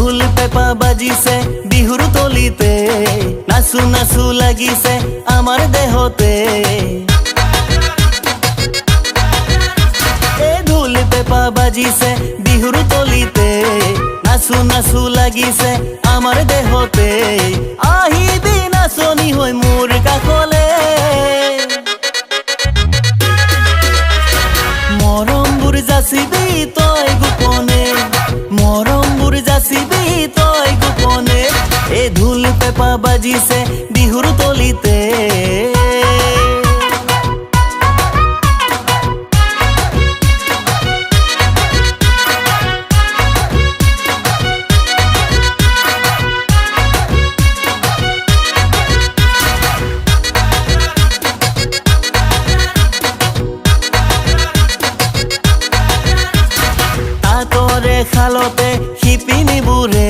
ঢোল পেপা বাজিছে বিহুৰ তলিতে নাচু নাচু লাগিছে আমাৰ দেহতে ঢোল পেপা বাজিছে বিহুৰ তলিতে নাচু নাচু লাগিছে আমাৰ দেহতে আহিবি নাচনি হৈ মোৰ কাষলে মৰমবোৰ যাচিবি তই গোপনে মৰমবোৰ যাচিবি তই গোপনে ঢোল পেপা বাজিছে বিহুৰ তলিতে খালতে শিপিনীবোৰে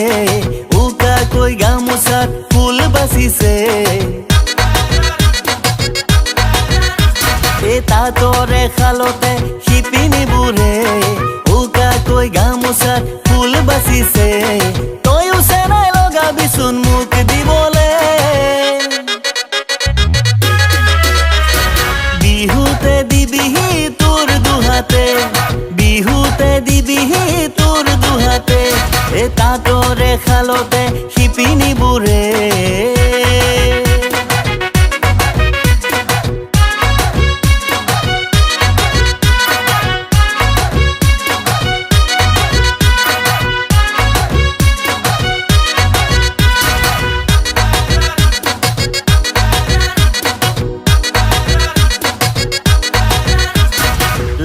উকাকৈ গামোচাত ফুল বাচিছে তাতৰে খালতে শিপিনীবোৰে উকাকৈ গামোচাত ফুল বাচিছে তয়ো চেনাই লগাবিচোন মোক দিবলে বিহুতে দিবিহি তোৰ দুহাতে বিহুতে দিবিহি তোৰ দুহাতে তাতৰে খালতে শিপিনীবোৰে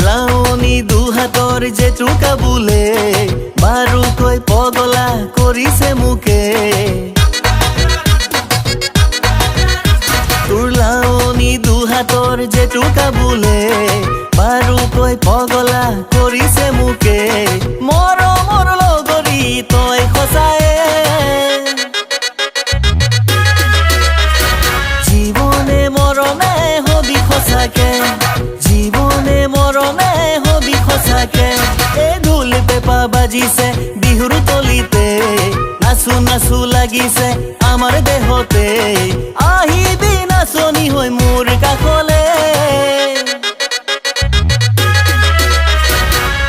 লাৱনী দুহাতৰ জেতুকা বোলে বাৰুকৈ পগলা কৰিছে মোকে তোৰ লাৱনী দুহাতৰ জেতুকা বোলে বাৰুকৈ পগলা কৰিছে মোকে মৰমৰ লগৰী তই সঁচায়ে জীৱনে মৰমে হবি সঁচাকে জীৱনে মৰমে হবি সঁচাকে ঢোল পেপা বাজিছে বিহুৰ তলিতে নাচু নাচু লাগিছে আমাৰ দেহতে আহিবি নাচনি হৈ মোৰ কাষলে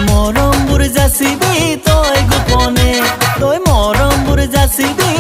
মৰমবোৰ যাচিবি তই গোপনে তই মৰমবোৰ যাচিবি